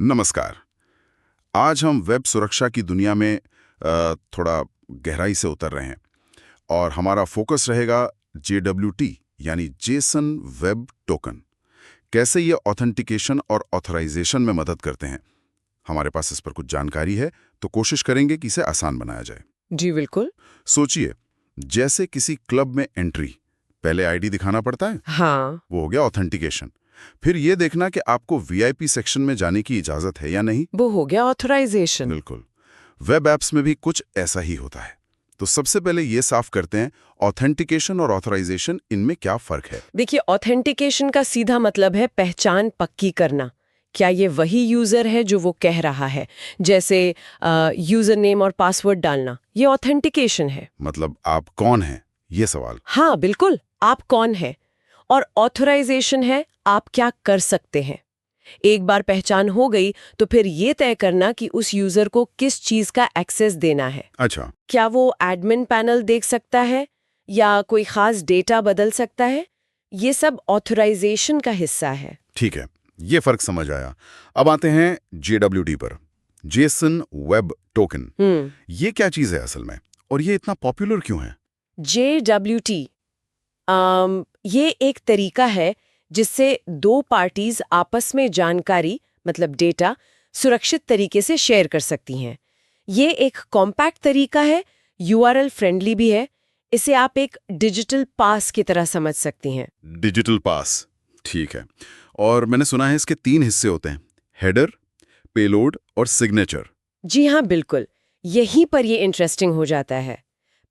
नमस्कार। आज हम वेब सुरक्षा की दुनिया में थोड़ा गहराई से उतर रहे हैं और हमारा फोकस रहेगा JWT यानी जेसन वेब टोकन। कैसे ये ऑथेंटिकेशन और ऑथराइजेशन में मदद करते हैं। हमारे पास इस पर कुछ जानकारी है तो कोशिश करेंगे कि इसे आसान बनाया जाए। जी बिल्कुल। सोचिए, जैसे किसी क्लब में एंट्री, पहले आईडी दिखाना पड़ता है, हाँ, वो हो गया ऑथेंटिकेशन। फिर ये देखना कि आपको VIP सेक्शन में जाने की इजाजत है या नहीं, वो हो गया ऑथराइजेशन। बिल्कुल। वेब एप्स में भी कुछ ऐसा ही होता है। तो सबसे पहले ये साफ करते हैं, ऑथेंटिकेशन और ऑथराइजेशन, इनमें क्या फर्क है। देखिए, ऑथेंटिकेशन का सीधा मतलब है पहचान पक्की करना। क्या ये वही यूजर है जो वो कह रहा है? जैसे यूजर नेम और पासवर्ड डालना, ये ऑथेंटिकेशन है। मतलब आप कौन हैं, ये सवाल। हाँ बिल्कुल, आप कौन है। और ऑथराइजेशन है आप क्या कर सकते हैं। एक बार पहचान हो गई तो फिर ये तय करना कि उस यूजर को किस चीज का एक्सेस देना है। अच्छा, क्या वो एडमिन पैनल देख सकता है या कोई खास डेटा बदल सकता है? ये सब ऑथराइजेशन का हिस्सा है। ठीक है, ये फर्क समझ आया। अब आते हैं JWT पर, जेसन वेब टोकन। ये क्या चीज है असल में, और ये इतना पॉपुलर क्यों है? JWT ये एक तरीका है जिससे दो पार्टीज आपस में जानकारी मतलब डेटा सुरक्षित तरीके से शेयर कर सकती हैं। ये एक कॉम्पैक्ट तरीका है, URL फ्रेंडली भी है। इसे आप एक डिजिटल पास की तरह समझ सकती हैं। डिजिटल पास, ठीक है। और मैंने सुना है इसके 3 हिस्से होते हैं, हेडर, पेलोड और सिग्नेचर। जी हाँ बिल्कुल, यहीं पर ये इंटरेस्टिंग हो जाता है।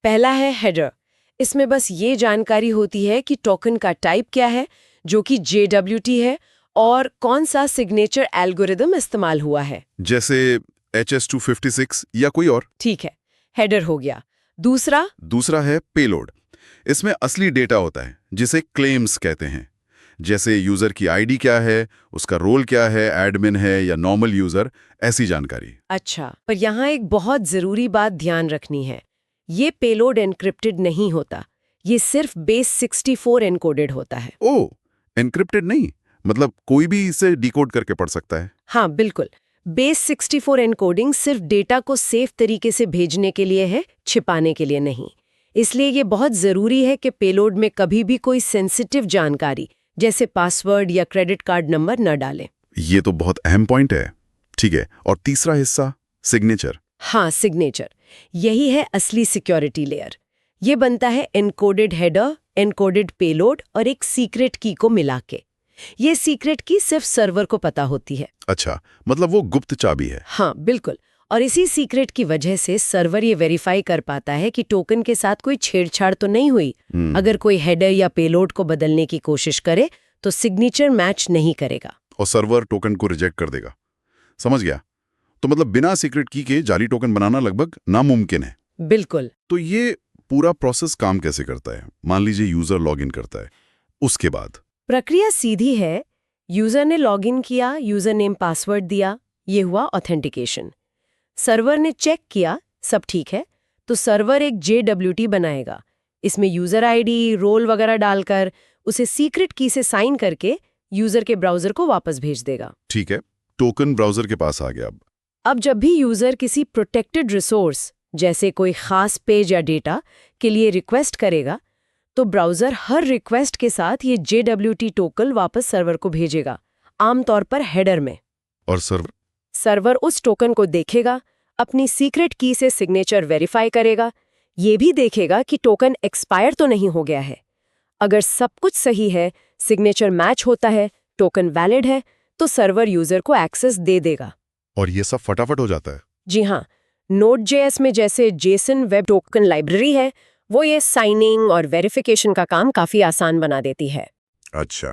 पहला है हेडर। इसमें बस ये जानकारी होती है कि टोकन का टाइप क्या है, जो कि JWT है, और कौन सा सिग्नेचर एल्गोरिदम इस्तेमाल हुआ है। जैसे HS256 या कोई और। ठीक है, हेडर हो गया। दूसरा है पेलोड। इसमें असली डेटा होता है जिसे क्लेम्स कहते हैं। जैसे यूजर की आईडी क्या है, उसका रोल क्या है, एडमिन है या नॉर्मल यूजर, ऐसी जानकारी। अच्छा, पर यहाँ एक बहुत जरूरी बात ध्यान रखनी है। ये पेलोड एन्क्रिप्टेड नहीं होता, ये सिर्फ बेस 64 एन्कोडेड होता है। ओ, एन्क्रिप्टेड नहीं, मतलब कोई भी इसे डिकोड करके पढ़ सकता है। हाँ बिल्कुल, बेस 64 एन्कोडिंग सिर्फ डेटा को सेफ तरीके से भेजने के लिए है, छिपाने के लिए नहीं। इसलिए ये बहुत जरूरी है कि पेलोड में कभी भी कोई सेंसिटिव जानकारी जैसे पासवर्ड या क्रेडिट कार्ड नंबर न डालें। ये तो बहुत अहम पॉइंट है। ठीक है, और तीसरा हिस्सा, सिग्नेचर। हाँ, सिग्नेचर यही है असली सिक्योरिटी लेयर। ये बनता है एन्कोडेड हेडर, एन्कोडेड पेलोड और एक सीक्रेट की को मिला के। ये सीक्रेट की सिर्फ सर्वर को पता होती है। अच्छा, मतलब वो गुप्त चाबी है। हाँ बिल्कुल, और इसी सीक्रेट की वजह से सर्वर ये वेरीफाई कर पाता है कि टोकन के साथ कोई छेड़छाड़ तो नहीं हुई। अगर कोई हेडर या पेलोड को बदलने की कोशिश करे तो सिग्नेचर मैच नहीं करेगा और सर्वर टोकन को रिजेक्ट कर देगा। समझ गया। तो मतलब बिना सीक्रेट की के जाली टोकन बनाना लगभग नामुमकिन है। बिल्कुल। तो ये पूरा प्रोसेस काम कैसे करता है? मान लीजिए यूजर लॉगिन करता है, उसके बाद प्रक्रिया सीधी है। यूजर ने लॉगिन किया, यूजर नेम पासवर्ड दिया, ये हुआ ऑथेंटिकेशन। सर्वर ने चेक किया, सब ठीक है, तो सर्वर एक JWT बनाएगा। इसमें यूजर आईडी, रोल वगैरह डालकर उसे सीक्रेट की से साइन करके यूजर के ब्राउजर को वापस भेज देगा। ठीक है, टोकन ब्राउजर के पास आ गया। अब जब भी यूजर किसी प्रोटेक्टेड रिसोर्स जैसे कोई खास पेज या डेटा के लिए रिक्वेस्ट करेगा, तो ब्राउजर हर रिक्वेस्ट के साथ ये JWT टोकन वापस सर्वर को भेजेगा, आमतौर पर हेडर में। और सर्वर उस टोकन को देखेगा, अपनी सीक्रेट की से सिग्नेचर वेरीफाई करेगा, ये भी देखेगा कि टोकन एक्सपायर तो नहीं हो गया है। अगर सब कुछ सही है, सिग्नेचर मैच होता है, टोकन वैलिड है, तो सर्वर यूजर को एक्सेस दे देगा। और ये सब फटाफट हो जाता है। जी हाँ, Node.js में जैसे जेसन वेब टोकन लाइब्रेरी है, वो ये साइनिंग और वेरिफिकेशन का काम काफी आसान बना देती है। अच्छा,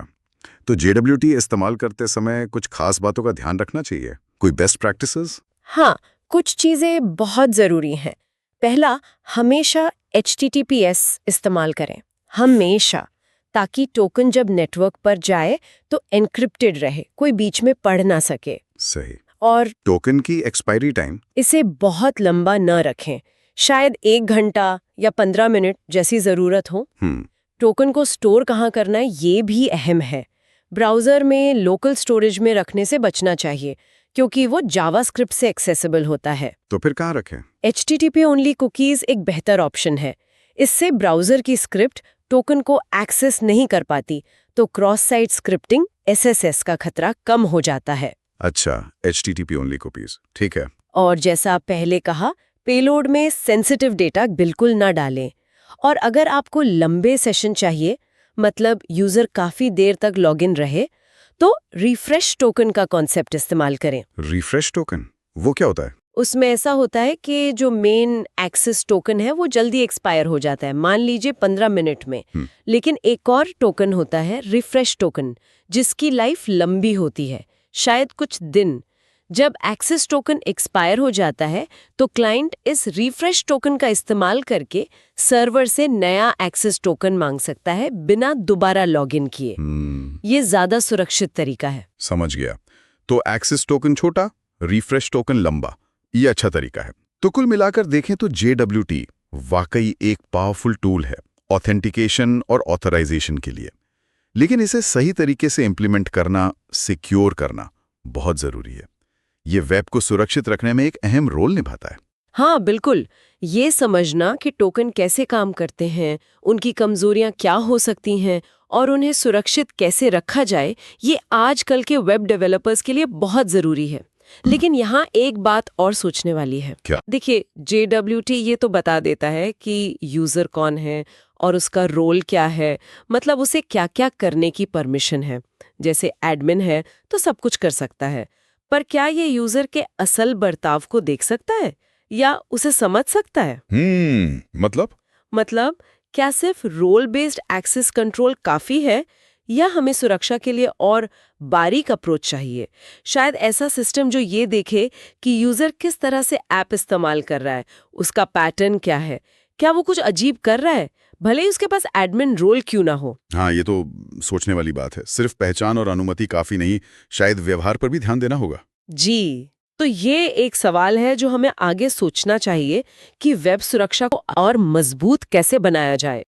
तो JWT इस्तेमाल करते समय कुछ खास बातों का ध्यान रखना चाहिए? कोई बेस्ट प्रैक्टिसेस? हाँ, कुछ चीजें बहुत जरूरी हैं। पहला, हमेशा HTTPS इस्तेमाल करें, हमेशा, ताकि टोकन जब नेटवर्क पर जाए तो एन्क्रिप्टेड रहे, कोई बीच में पढ़ ना सके। सही। और टोकन की एक्सपायरी टाइम? इसे बहुत लंबा न रखें, शायद 1 घंटा या 15 मिनट जैसी जरूरत हो। टोकन को स्टोर कहाँ करना है ये भी अहम है। ब्राउजर में लोकल स्टोरेज में रखने से बचना चाहिए, क्योंकि वो जावास्क्रिप्ट से एक्सेसिबल होता है। तो फिर कहाँ रखें? HTTP ओनली कुकीज एक बेहतर ऑप्शन है। इससे ब्राउजर की स्क्रिप्ट टोकन को एक्सेस नहीं कर पाती, तो क्रॉस साइट स्क्रिप्टिंग SSS का खतरा कम हो जाता है। अच्छा, HTTP ओनली कॉपीज, ठीक है। और जैसा आप पहले कहा, पेलोड में सेंसिटिव डेटा बिल्कुल ना डालें। और अगर आपको लंबे सेशन चाहिए, मतलब यूजर काफी देर तक लॉगिन रहे, तो रिफ्रेश टोकन का कॉन्सेप्ट इस्तेमाल करें। रिफ्रेश टोकन, वो क्या होता है? उसमें ऐसा होता है कि जो मेन एक्सेस टोकन है वो जल्दी एक्सपायर हो जाता है, मान लीजिए 15 मिनट में। लेकिन एक और टोकन होता है रिफ्रेश टोकन, जिसकी लाइफ लंबी होती है, शायद कुछ दिन। जब एक्सेस टोकन एक्सपायर हो जाता है तो क्लाइंट इस रिफ्रेश टोकन का इस्तेमाल करके सर्वर से नया एक्सेस टोकन मांग सकता है बिना दोबारा लॉगिन किए। ये ज्यादा सुरक्षित तरीका है। समझ गया। तो एक्सेस टोकन छोटा, रिफ्रेश टोकन लंबा, ये अच्छा तरीका है। तो कुल मिलाकर देखें तो JWT वाकई एक पावरफुल टूल है ऑथेंटिकेशन और ऑथराइजेशन के लिए। लेकिन इसे सही तरीके से इंप्लीमेंट करना, सिक्योर करना बहुत जरूरी है। ये वेब को सुरक्षित रखने में एक अहम रोल निभाता है। हाँ बिल्कुल, ये समझना कि टोकन कैसे काम करते हैं, उनकी कमजोरियां क्या हो सकती हैं और उन्हें सुरक्षित कैसे रखा जाए, ये आजकल के वेब डेवलपर्स के लिए बहुत जरूरी है। लेकिन यहाँ एक बात और सोचने वाली है। क्या? देखिए, JWT ये तो बता देता है कि यूजर कौन है और उसका रोल क्या है, मतलब उसे क्या क्या करने की परमिशन है। जैसे एडमिन है तो सब कुछ कर सकता है, पर क्या ये यूजर के असल बर्ताव को देख सकता है या उसे समझ सकता है? मतलब क्या सिर्फ रोल बेस्ड एक्सेस कंट्रोल काफी है या हमें सुरक्षा के लिए और बारीक अप्रोच चाहिए? शायद ऐसा सिस्टम जो ये देखे कि यूजर किस तरह से ऐप इस्तेमाल कर रहा है, उसका पैटर्न क्या है, क्या वो कुछ अजीब कर रहा है, भले ही उसके पास एडमिन रोल क्यों ना हो। हाँ, ये तो सोचने वाली बात है। सिर्फ पहचान और अनुमति काफी नहीं, शायद व्यवहार पर भी ध्यान देना होगा। जी, तो ये एक सवाल है जो हमें आगे सोचना चाहिए कि वेब सुरक्षा को और मजबूत कैसे बनाया जाए।